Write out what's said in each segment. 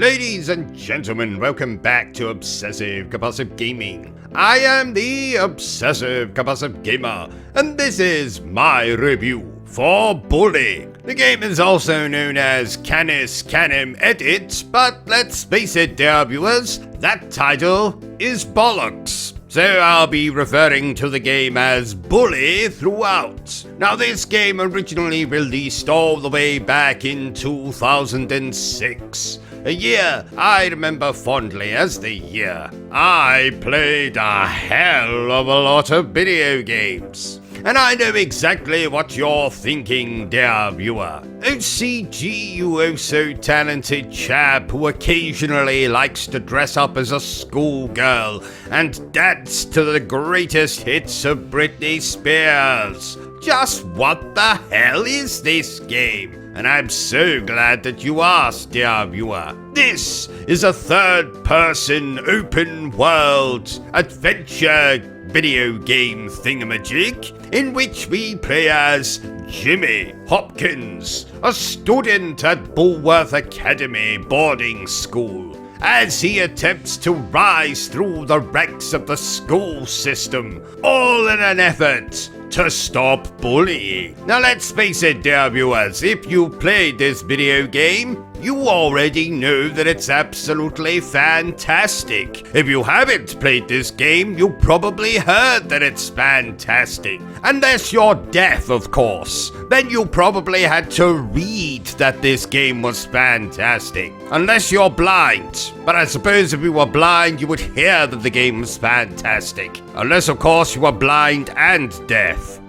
Ladies and gentlemen, welcome back to Obsessive Compulsive Gaming. I am the Obsessive Compulsive Gamer, and this is my review for Bully. The game is also known as CANIS CANEM Edit, but let's face it, dear viewers, that title is bollocks. So I'll be referring to the game as Bully throughout. Now this game originally released all the way back in 2006. A year I remember fondly as the year I played a hell of a lot of video games. And I know exactly what you're thinking, dear viewer. OCG, you oh so talented chap who occasionally likes to dress up as a schoolgirl and dance to the greatest hits of Britney Spears. Just what the hell is this game? And I'm so glad that you asked, dear viewer. This is a third-person open-world adventure video game thingamajig in which we play as Jimmy Hopkins, a student at Bulworth Academy boarding school, as he attempts to rise through the ranks of the school system, all in an effort to stop bullying. Now let's face it, dear viewers, if you played this video game, you already know that it's absolutely fantastic. If you haven't played this game, you probably heard that it's fantastic. Unless you're deaf, of course. Then you probably had to read that this game was fantastic. Unless you're blind. But I suppose if you were blind, you would hear that the game was fantastic. Unless, of course, you were blind and deaf.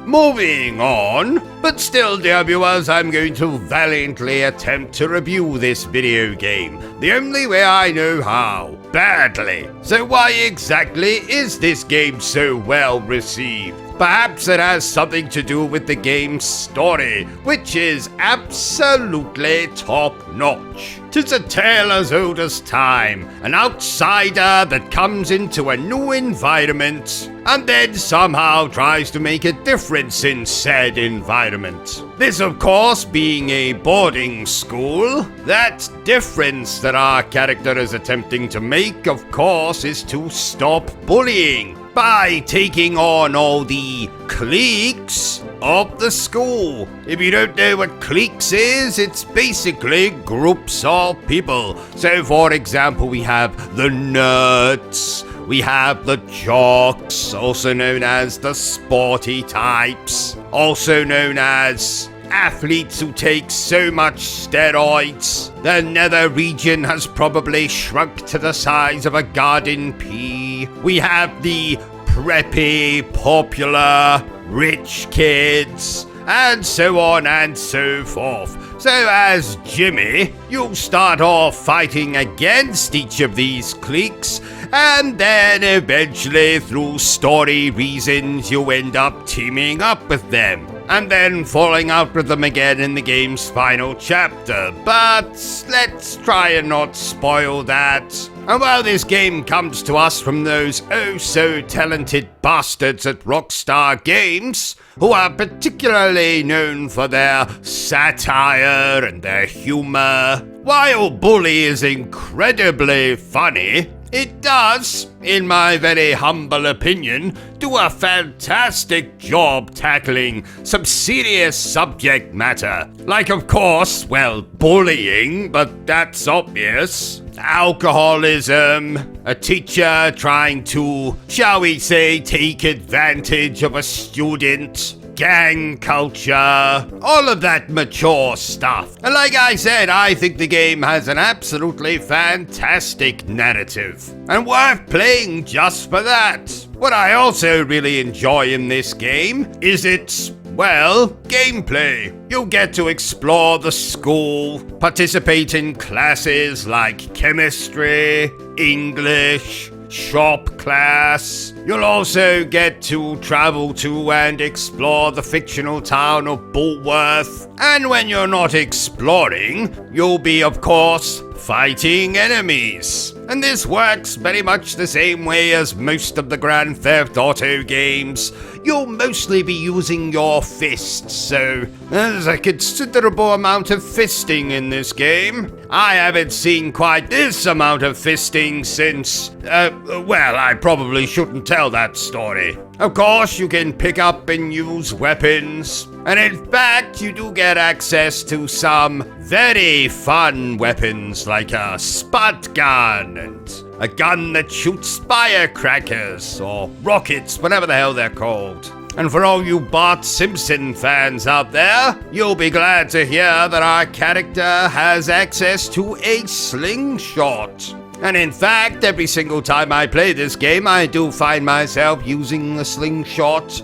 Moving on. But still, dear viewers, I'm going to valiantly attempt to review this video game, the only way I know how, badly. So why exactly is this game so well received? Perhaps it has something to do with the game's story, which is absolutely top-notch. 'Tis a tale as old as time, an outsider that comes into a new environment and then somehow tries to make a difference in said environment. This, of course, being a boarding school, that difference that our character is attempting to make, of course, is to stop bullying by taking on all the cliques of the school. If you don't know what cliques is, it's basically groups of people. So for example, we have the nerds, we have the jocks, also known as the sporty types, also known as athletes who take so much steroids the nether region has probably shrunk to the size of a garden pea. We have the preppy, popular, rich kids, and so on and so forth. So as Jimmy, you'll start off fighting against each of these cliques, and then eventually through story reasons you end up teaming up with them, and then falling out with them again in the game's final chapter. But let's try and not spoil that. And while this game comes to us from those oh-so-talented bastards at Rockstar Games, who are particularly known for their satire and their humor, while Bully is incredibly funny, it does, in my very humble opinion, do a fantastic job tackling some serious subject matter. Like, of course, well, bullying, but that's obvious. Alcoholism, a teacher trying to, shall we say, take advantage of a student, gang culture, all of that mature stuff. And like I said, I think the game has an absolutely fantastic narrative, and worth playing just for that. What I also really enjoy in this game is its, well, gameplay. You'll get to explore the school, participate in classes like chemistry, English, shop class. You'll also get to travel to and explore the fictional town of Bulworth. And when you're not exploring, you'll be, of course, fighting enemies. And this works very much the same way as most of the Grand Theft Auto games. You'll mostly be using your fists, so there's a considerable amount of fisting in this game. I haven't seen quite this amount of fisting since, well, I probably shouldn't tell that story. Of course, you can pick up and use weapons, and in fact, you do get access to some very fun weapons like a spud gun and a gun that shoots firecrackers or rockets, whatever the hell they're called. And for all you Bart Simpson fans out there, you'll be glad to hear that our character has access to a slingshot. And in fact, every single time I play this game, I do find myself using the slingshot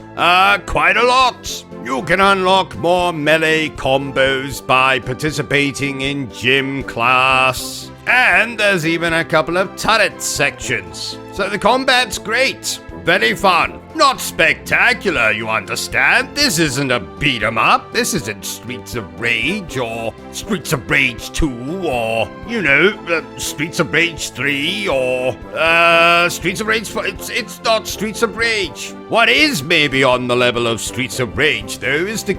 quite a lot. You can unlock more melee combos by participating in gym class. And there's even a couple of turret sections. So the combat's great. Very fun. Not spectacular, you understand. This isn't a beat 'em up. This isn't Streets of Rage or Streets of Rage 2 or, Streets of Rage 3 or, Streets of Rage 4. It's not Streets of Rage. What is maybe on the level of Streets of Rage, though, is the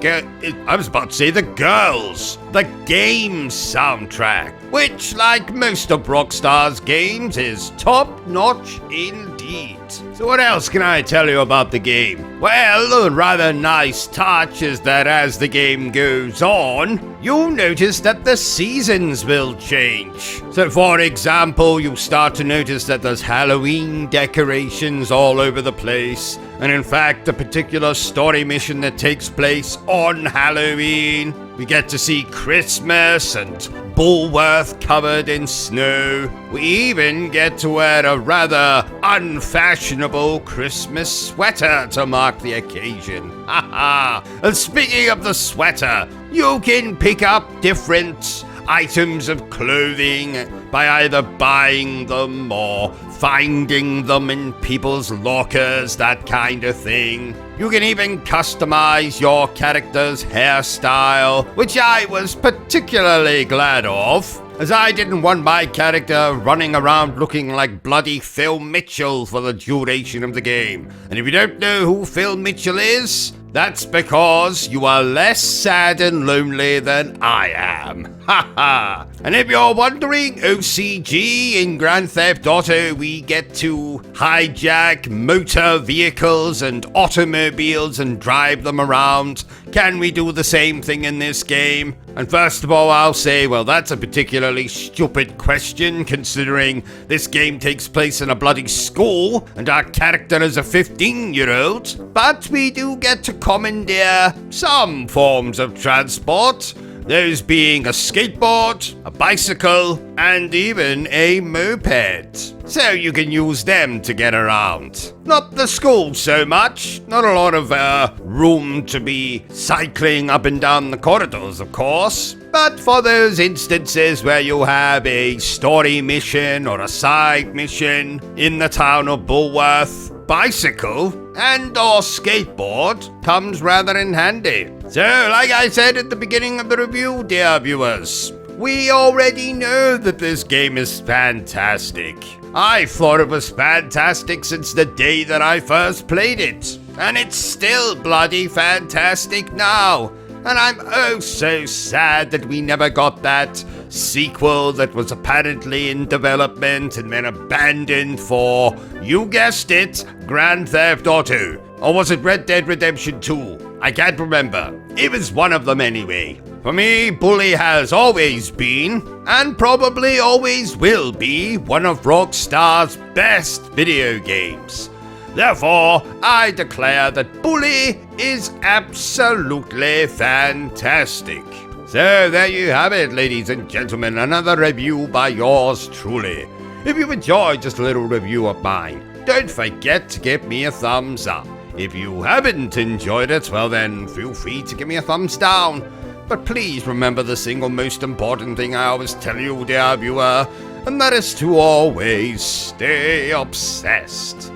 girls. The game soundtrack, which, like most of Rockstar's games, is top-notch indeed. So what else can I tell you about the game? Well, a rather nice touch is that as the game goes on, you'll notice that the seasons will change. So for example, you'll start to notice that there's Halloween decorations all over the place. And in fact, a particular story mission that takes place on Halloween. We get to see Christmas and Bulworth covered in snow. We even get to wear a rather unfashionable Christmas sweater to mark the occasion. Haha! And speaking of the sweater, you can pick up different items of clothing by either buying them or finding them in people's lockers, that kind of thing. You can even customize your character's hairstyle, which I was particularly glad of, as I didn't want my character running around looking like bloody Phil Mitchell for the duration of the game. And if you don't know who Phil Mitchell is, that's because you are less sad and lonely than I am. Haha. And if you're wondering, OCG in Grand Theft Auto, we get to hijack motor vehicles and automobiles and drive them around. Can we do the same thing in this game? And first of all, I'll say, well, that's a particularly stupid question, considering this game takes place in a bloody school, and our character is a 15-year-old. But we do get to commandeer some forms of transport, those being a skateboard, a bicycle, and even a moped. So you can use them to get around. Not the school so much, not a lot of room to be cycling up and down the corridors, of course. But for those instances where you have a story mission or a side mission in the town of Bulworth, bicycle and or skateboard comes rather in handy. So, like I said at the beginning of the review, dear viewers, we already know that this game is fantastic. I thought it was fantastic since the day that I first played it, and it's still bloody fantastic now. And I'm oh so sad that we never got that sequel that was apparently in development and then abandoned for, you guessed it, Grand Theft Auto. Or was it Red Dead Redemption 2? I can't remember. It was one of them anyway. For me, Bully has always been, and probably always will be, one of Rockstar's best video games. Therefore, I declare that Bully is absolutely fantastic. So there you have it, ladies and gentlemen, another review by yours truly. If you've enjoyed just a little review of mine, don't forget to give me a thumbs up. If you haven't enjoyed it, well then, feel free to give me a thumbs down. But please remember the single most important thing I always tell you, dear viewer, and that is to always stay obsessed.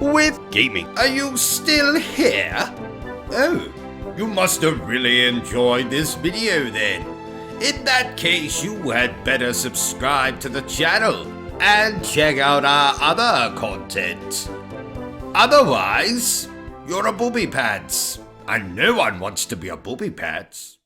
with gaming. Are you still here? Oh, you must have really enjoyed this video then. In that case, you had better subscribe to the channel and check out our other content. Otherwise, you're a booby pants, and no one wants to be a booby pants.